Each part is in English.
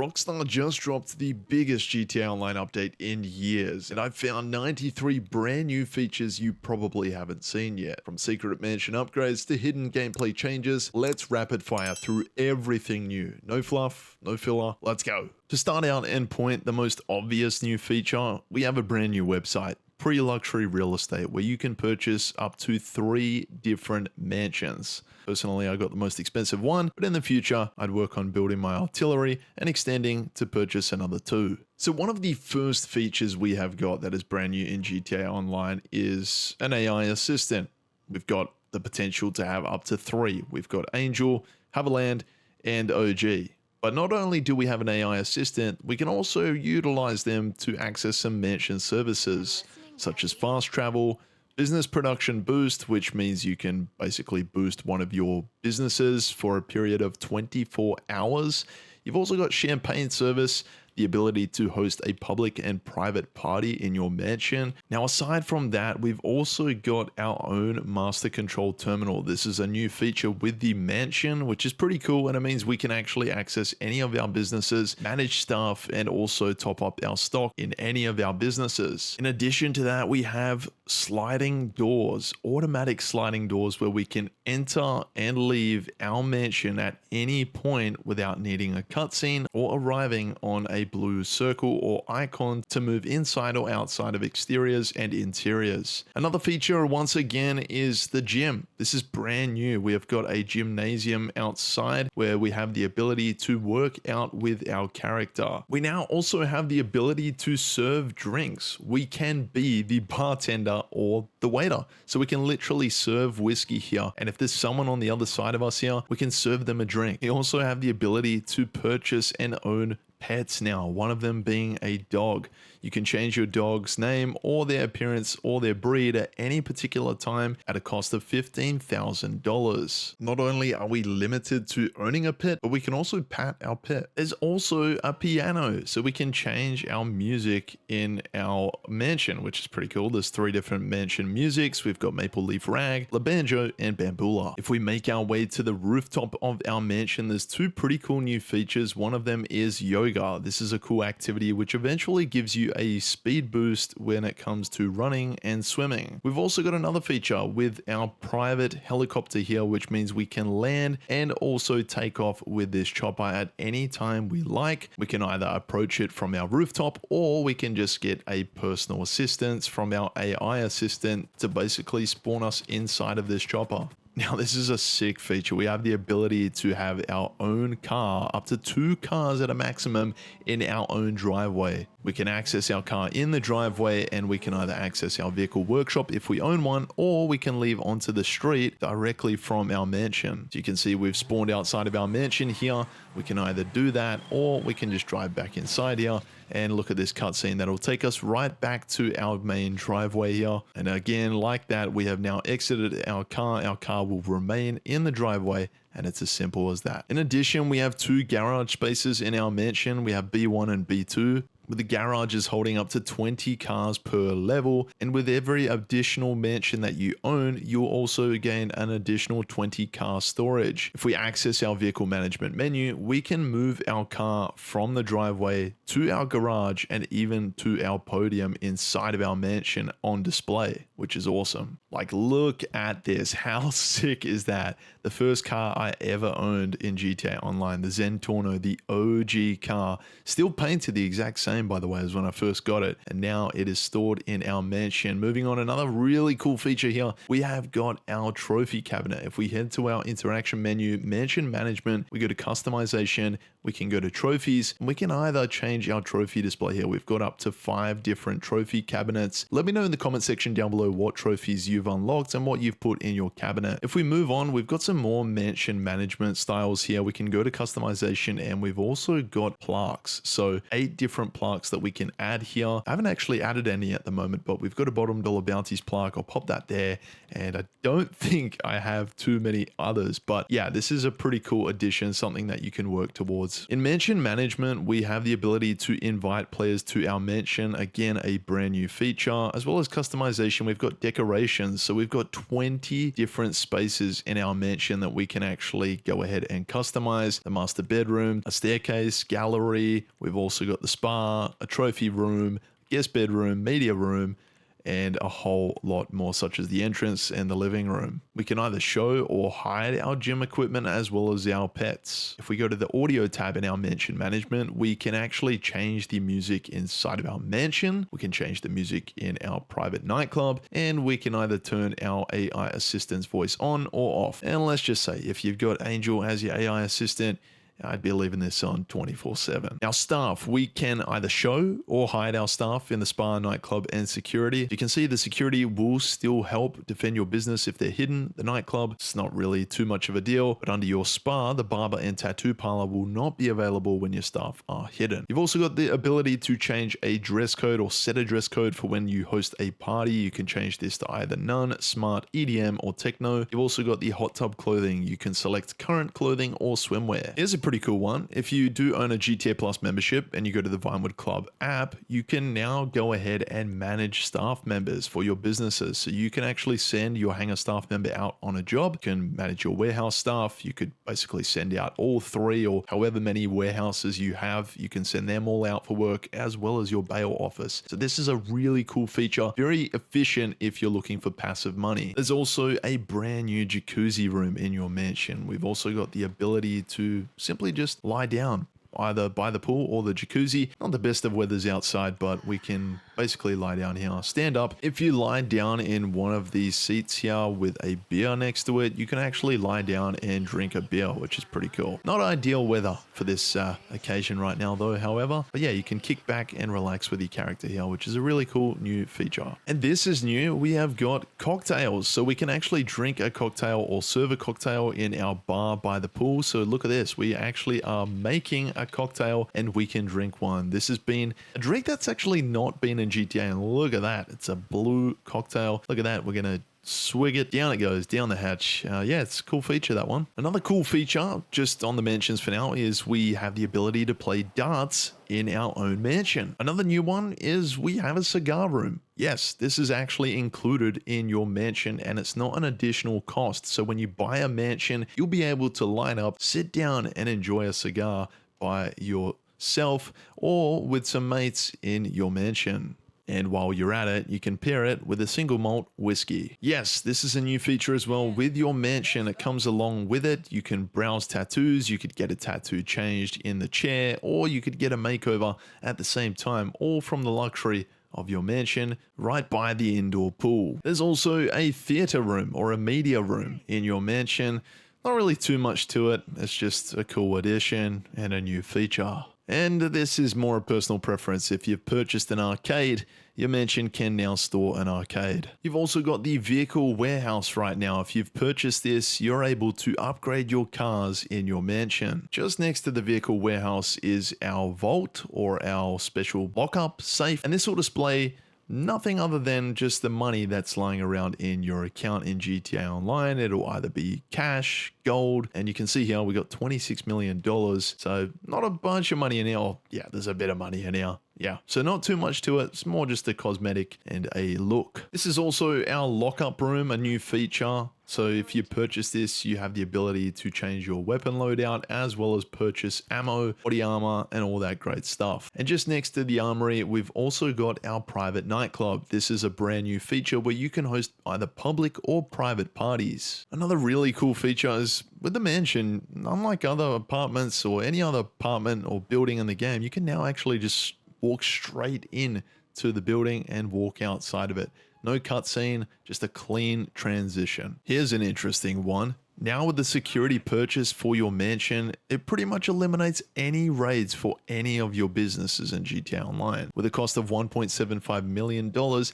Rockstar just dropped the biggest GTA Online update in years, and I've found 93 brand new features you probably haven't seen yet. From secret mansion upgrades to hidden gameplay changes, let's rapid fire through everything new. No fluff, no filler, let's go. To start out and point the most obvious new feature, we have a brand new website, pre-luxury real estate, where you can purchase up to 3 different mansions. Personally, I got the most expensive one, but in the future, I'd work on building my artillery and extending to purchase another 2. So one of the first features we have got that is brand new in GTA Online is an AI assistant. We've got the potential to have up to 3. We've got Angel, Haverland, and OG. But not only do we have an AI assistant, we can also utilize them to access some mansion services, such as fast travel, business production boost, which means you can basically boost one of your businesses for a period of 24 hours. You've also got champagne service, the ability to host a public and private party in your mansion. Now, aside from that, we've also got our own master control terminal. This is a new feature with the mansion, which is pretty cool, and it means we can actually access any of our businesses, manage stuff, and also top up our stock in any of our businesses. In addition to that, we have sliding doors, automatic sliding doors, where we can enter and leave our mansion at any point without needing a cutscene or arriving on a blue circle or icon to move inside or outside of exteriors and interiors. Another feature, once again, is the gym. This is brand new. We have got a gymnasium outside where we have the ability to work out with our character. We now also have the ability to serve drinks. We can be the bartender or the waiter. So we can literally serve whiskey here. And if there's someone on the other side of us here, we can serve them a drink. We also have the ability to purchase and own pets now, one of them being a dog. You can change your dog's name or their appearance or their breed at any particular time at a cost of $15,000. Not only are we limited to owning a pet, but we can also pet our pet. There's also a piano, so we can change our music in our mansion, which is pretty cool. There's 3 different mansion musics. We've got Maple Leaf Rag, La Banjo, and Bambula. If we make our way to the rooftop of our mansion, there's 2 pretty cool new features. One of them is yoga. This is a cool activity which eventually gives you a speed boost when it comes to running and swimming. We've also got another feature with our private helicopter here, which means we can land and also take off with this chopper at any time we like. We can either approach it from our rooftop, or we can just get a personal assistance from our AI assistant to basically spawn us inside of this chopper. Now, this is a sick feature. We have the ability to have our own car, up to 2 cars at a maximum in our own driveway. We can access our car in the driveway, and we can either access our vehicle workshop if we own one, or we can leave onto the street directly from our mansion. So you can see we've spawned outside of our mansion here. We can either do that, or we can just drive back inside here and look at this cutscene that'll take us right back to our main driveway here. And again, like that, we have now exited our car. Our car will remain in the driveway, and it's as simple as that. In addition, we have 2 garage spaces in our mansion. We have B1 and B2. With the garages holding up to 20 cars per level, and with every additional mansion that you own, you'll also gain an additional 20 car storage. If we access our vehicle management menu, we can move our car from the driveway to our garage and even to our podium inside of our mansion on display, which is awesome. Like, look at this. How sick is that? The first car I ever owned in GTA Online, the Zentorno, the OG car, still painted the exact same, by the way, as when I first got it, and now it is stored in our mansion. Moving on, another really cool feature here, we have got our trophy cabinet. If we head to our interaction menu, mansion management, we go to customization, we can go to trophies, and we can either change our trophy display here. We've got up to 5 different trophy cabinets. Let me know in the comment section down below what trophies you've unlocked and what you've put in your cabinet. If we move on, we've got some more mansion management styles here. We can go to customization, and we've also got plaques. So 8 different plaques that we can add here. I haven't actually added any at the moment, but we've got a bottom dollar bounties plaque. I'll pop that there, and I don't think I have too many others, but yeah, this is a pretty cool addition, something that you can work towards rewards. In mansion management, we have the ability to invite players to our mansion, again a brand new feature, as well as customization. We've got decorations, so we've got 20 different spaces in our mansion that we can actually go ahead and customize. The master bedroom, a staircase, gallery, we've also got the spa, a trophy room, guest bedroom, media room, and a whole lot more, such as the entrance and the living room. We can either show or hide our gym equipment as well as our pets. If we go to the audio tab in our mansion management, we can actually change the music inside of our mansion. We can change the music in our private nightclub, and we can either turn our AI assistant's voice on or off. And let's just say, if you've got Angel as your AI assistant, I'd be leaving this on 24/7. Our staff, we can either show or hide our staff in the spa, nightclub, and security. You can see the security will still help defend your business if they're hidden. The nightclub, it's not really too much of a deal, but under your spa, the barber and tattoo parlor will not be available when your staff are hidden. You've also got the ability to change a dress code or set a dress code for when you host a party. You can change this to either none, smart, EDM, or techno. You've also got the hot tub clothing. You can select current clothing or swimwear. Here's a pretty cool one. If you do own a GTA Plus membership and you go to the Vinewood Club app, you can now go ahead and manage staff members for your businesses. So you can actually send your hangar staff member out on a job. You can manage your warehouse staff. You could basically send out all 3 or however many warehouses you have. You can send them all out for work, as well as your bail office. So this is a really cool feature, very efficient if you're looking for passive money. There's also a brand new jacuzzi room in your mansion. We've also got the ability to simply just lie down either by the pool or the jacuzzi. Not the best of weathers outside, but we can basically lie down here, stand up. If you lie down in one of these seats here with a beer next to it, you can actually lie down and drink a beer, which is pretty cool. Not ideal weather for this occasion right now though, however, but yeah, you can kick back and relax with your character here, which is a really cool new feature. And this is new. We have got cocktails, so we can actually drink a cocktail or serve a cocktail in our bar by the pool. So look at this, we actually are making a cocktail and we can drink one. This has been a drink that's actually not been in GTA, and look at that, it's a blue cocktail. Look at that, we're gonna swig it, down it goes, down the hatch. Yeah, it's a cool feature, that one. Another cool feature just on the mansions for now is we have the ability to play darts in our own mansion. Another new one is we have a cigar room. Yes, this is actually included in your mansion and it's not an additional cost. So when you buy a mansion, you'll be able to line up, sit down and enjoy a cigar by yourself or with some mates in your mansion. And while you're at it, you can pair it with a single malt whiskey. Yes, this is a new feature as well. With your mansion, it comes along with it. You can browse tattoos, you could get a tattoo changed in the chair, or you could get a makeover at the same time, all from the luxury of your mansion right by the indoor pool. There's also a theater room or a media room in your mansion. Not really too much to it. It's just a cool addition and a new feature. And this is more a personal preference. If you've purchased an arcade, your mansion can now store an arcade. You've also got the vehicle warehouse right now. If you've purchased this, you're able to upgrade your cars in your mansion. Just next to the vehicle warehouse is our vault or our special lockup safe. And this will display nothing other than just the money that's lying around in your account in GTA Online. It'll either be cash, gold, and you can see here we got $26 million. So not a bunch of money in here. Oh, yeah, there's a bit of money in here. Yeah, so not too much to it. It's more just a cosmetic and a look. This is also our lockup room, a new feature. So if you purchase this, you have the ability to change your weapon loadout as well as purchase ammo, body armor, and all that great stuff. And just next to the armory, we've also got our private nightclub. This is a brand new feature where you can host either public or private parties. Another really cool feature is with the mansion, unlike other apartments or any other apartment or building in the game, you can now actually just walk straight in to the building and walk outside of it. No cutscene, just a clean transition. Here's an interesting one. Now with the security purchase for your mansion, it pretty much eliminates any raids for any of your businesses in GTA Online. With a cost of $1.75 million,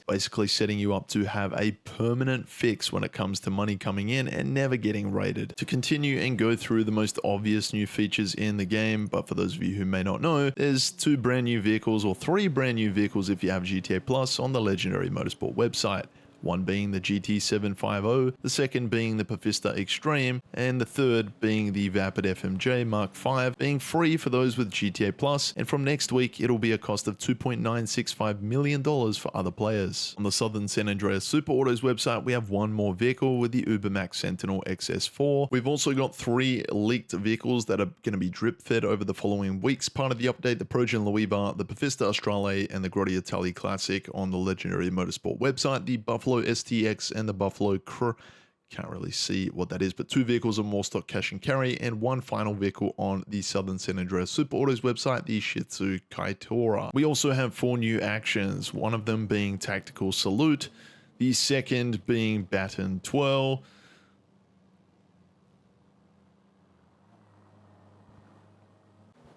basically setting you up to have a permanent fix when it comes to money coming in and never getting raided. To continue and go through the most obvious new features in the game, but for those of you who may not know, there's 2 brand new vehicles or 3 brand new vehicles if you have GTA Plus on the Legendary Motorsport website. one being the GT750, the second being the Purchasable Extreme, and the third being the Vapid FMJ Mark V, being free for those with GTA Plus, and from next week it'll be a cost of $2.965 million for other players. On the Southern San Andreas Super Autos website, we have one more vehicle with the Ubermax Sentinel XS4. We've also got 3 leaked vehicles that are going to be drip fed over the following weeks. Part of the update, the Progen Louis Bar, the Purchasable Australe, and the Grotti Italia Classic on the Legendary Motorsport website, the Buffalo STX and the Buffalo can't really see what that is, but 2 vehicles on more stock cash and carry, and 1 final vehicle on the Southern San Andreas Super Autos website, the Shih Tzu Kaitora. We also have 4 new actions, one of them being Tactical Salute, the second being Baton Twirl,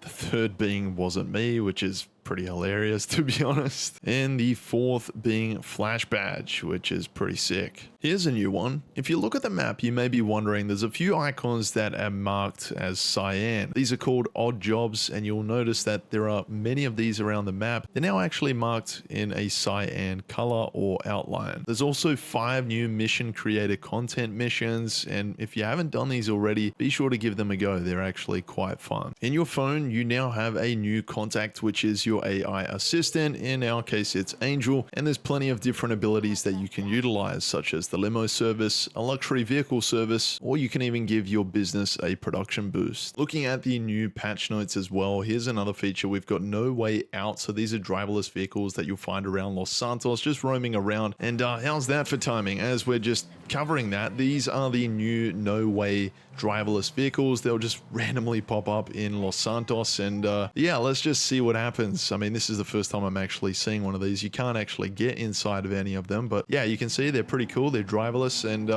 the third being Wasn't Me, which is pretty hilarious to be honest, and the fourth being Flash Badge, which is pretty sick. Here's a new one. If you look at the map, you may be wondering there's a few icons that are marked as cyan. These are called odd jobs, and you'll notice that there are many of these around the map. They're now actually marked in a cyan color or outline. There's also 5 new mission creator content missions, and if you haven't done these already, be sure to give them a go. They're actually quite fun. In your phone, you now have a new contact, which is your AI assistant. In our case, it's Angel, and there's plenty of different abilities that you can utilize, such as the limo service, a luxury vehicle service, or you can even give your business a production boost. Looking at the new patch notes as well, here's another feature. We've got No Way Out. So these are driverless vehicles that you'll find around Los Santos, just roaming around. And how's that for timing? As we're just covering that, these are the new No Way driverless vehicles. They'll just randomly pop up in Los Santos, and yeah, let's just see what happens. I mean, this is the first time I'm actually seeing one of these. You can't actually get inside of any of them, but yeah, you can see they're pretty cool. They're driverless, and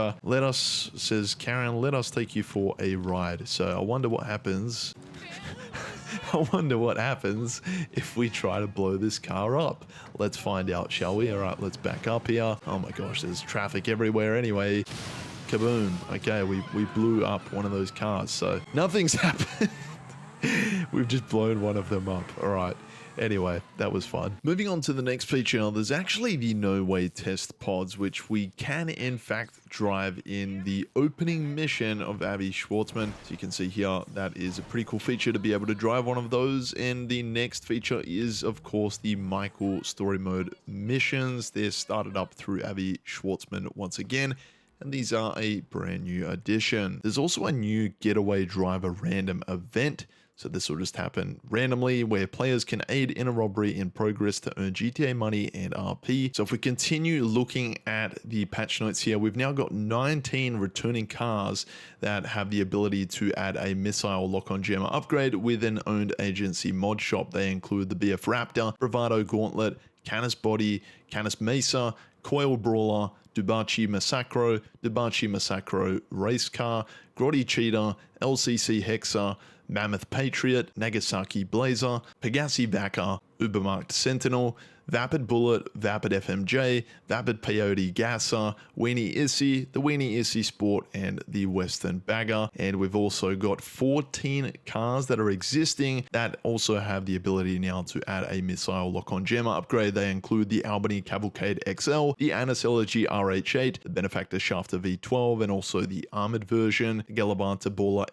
says Karen, let us take you for a ride. So I wonder what happens. I wonder what happens if we try to blow this car up. Let's find out, shall we? All right, let's back up here. Oh my gosh, there's traffic everywhere anyway. Kaboom. Okay, we blew up one of those cars, so nothing's happened. We've just blown one of them up. All right. Anyway, that was fun. Moving on to the next feature, there's actually the No Way test pods, which we can in fact drive in the opening mission of Abby Schwartzman. So you can see here, that is a pretty cool feature to be able to drive one of those. And the next feature is, of course, the Michael story mode missions. They're started up through Abby Schwartzman once again, and these are a brand new addition. There's also a new Getaway Driver random event. So this will just happen randomly, where players can aid in a robbery in progress to earn GTA money and RP. So if we continue looking at the patch notes here, we've now got 19 returning cars that have the ability to add a missile lock-on jammer upgrade with an owned agency mod shop. They include the BF Raptor, Bravado Gauntlet, Canis Body, Canis Mesa, Coil Brawler, Dubachi Massacro Race Car, Grotti Cheetah, LCC Hexa, Mammoth Patriot, Nagasaki Blazer, Pegassi Vaca, Ubermarkt Sentinel, Vapid Bullet, Vapid FMJ, Vapid Peyote Gasser, Weenie Issy, the Weenie Issy Sport, and the Western Bagger. And we've also got 14 cars that are existing that also have the ability now to add a missile lock-on jammer upgrade. They include the Albany Cavalcade XL, the Annis Elegy RH8, the Benefactor Shafter V12, and also the armored version, the Galabanta Baller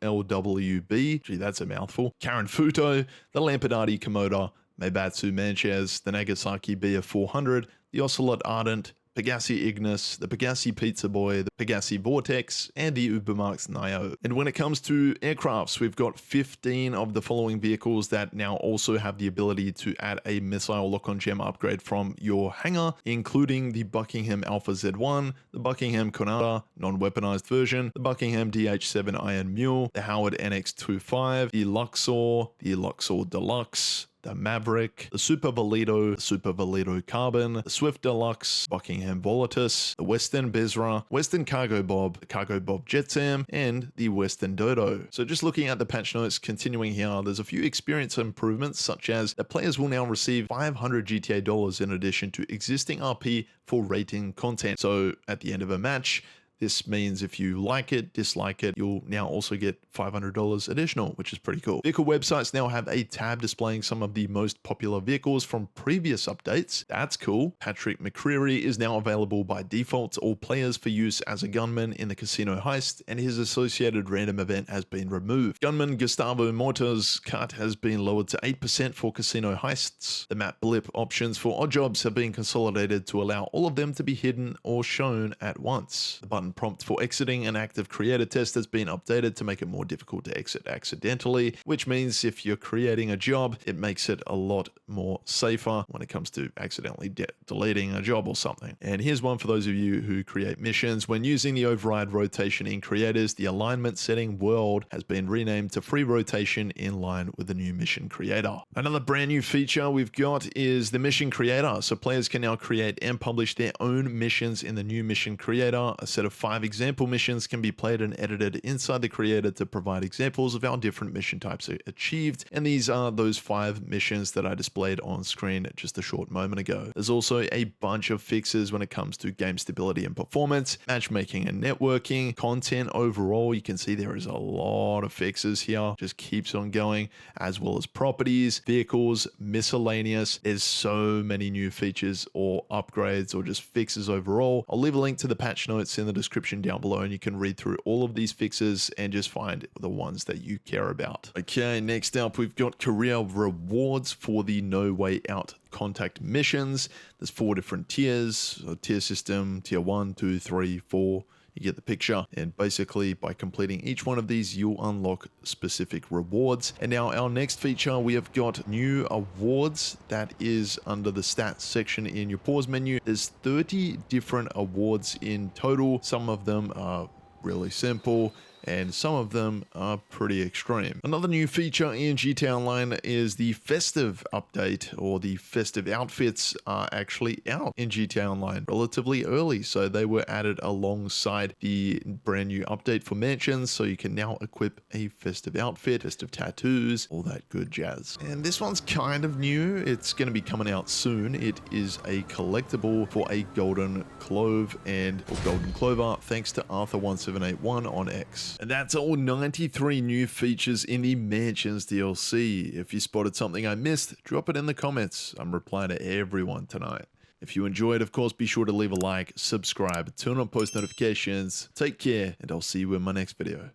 LELWB. Gee, that's a mouthful. Karen Futo, the Lampadati Komoda, Meibatsu Manchez, the Nagasaki BF400, the Ocelot Ardent, Pegassi Ignis, the Pegassi Pizza Boy, the Pegassi Vortex, and the Ubermarkt Nio. And when it comes to aircrafts, we've got 15 of the following vehicles that now also have the ability to add a missile lock-on jammer upgrade from your hangar, including the Buckingham Alpha Z1, the Buckingham Conada non-weaponized version, the Buckingham DH7 Iron Mule, the Howard NX25, the Luxor Deluxe, the Maverick, the Super Valido Carbon, the Swift Deluxe, Buckingham Volatus, the Western Bezra, Western Cargo Bob, the Cargo Bob Jetsam, and the Western Dodo. So just looking at the patch notes, continuing here, there's a few experience improvements, such as that players will now receive 500 GTA dollars in addition to existing RP for rating content. So at the end of a match, This means if you like it, dislike it, you'll now also get $500 additional, which is pretty cool. Vehicle websites now have a tab displaying some of the most popular vehicles from previous updates. That's cool. Patrick McCreary is now available by default to all players for use as a gunman in the casino heist, and his associated random event has been removed. Gunman Gustavo Morta's cut has been lowered to 8% for casino heists. The map blip options for odd jobs have been consolidated to allow all of them to be hidden or shown at once. The button prompt for exiting an active creator test has been updated to make it more difficult to exit accidentally, which means if you're creating a job, it makes it a lot more safer when it comes to accidentally deleting a job or something. And here's one for those of you who create missions. When using the override rotation in creators, the alignment setting world has been renamed to free rotation in line with the new mission creator. Another brand new feature we've got is the mission creator. So players can now create and publish their own missions in the new mission creator. A set of 5 example missions can be played and edited inside the creator to provide examples of how different mission types are achieved. And these are those 5 missions that I displayed on screen just a short moment ago. There's also a bunch of fixes when it comes to game stability and performance, matchmaking and networking, content overall. You can see there is a lot of fixes here, just keeps on going, as well as properties, vehicles, miscellaneous. There's so many new features or upgrades or just fixes overall. I'll leave a link to the patch notes in the description down below, and you can read through all of these fixes and just find the ones that you care about. Okay, next up we've got career rewards for the No Way Out contact missions. There's 4 different tiers, a tier system, tier 1, 2, 3, 4. You get the picture, and basically by completing each one of these you'll unlock specific rewards. And now our next feature, we have got new awards. That is under the stats section in your pause menu. There's 30 different awards in total. Some of them are really simple and some of them are pretty extreme. Another new feature in GTA Online is the festive update, or the festive outfits are actually out in GTA Online relatively early, so they were added alongside the brand new update for mansions, so you can now equip a festive outfit, festive tattoos, all that good jazz. And this one's kind of new. It's going to be coming out soon. It is a collectible for a golden clove or golden clover, thanks to Arthur1781 on X. And that's all 93 new features in the Mansions DLC. If you spotted something I missed, drop it in the comments. I'm replying to everyone tonight. If you enjoyed, of course, be sure to leave a like, subscribe, turn on post notifications. Take care, and I'll see you in my next video.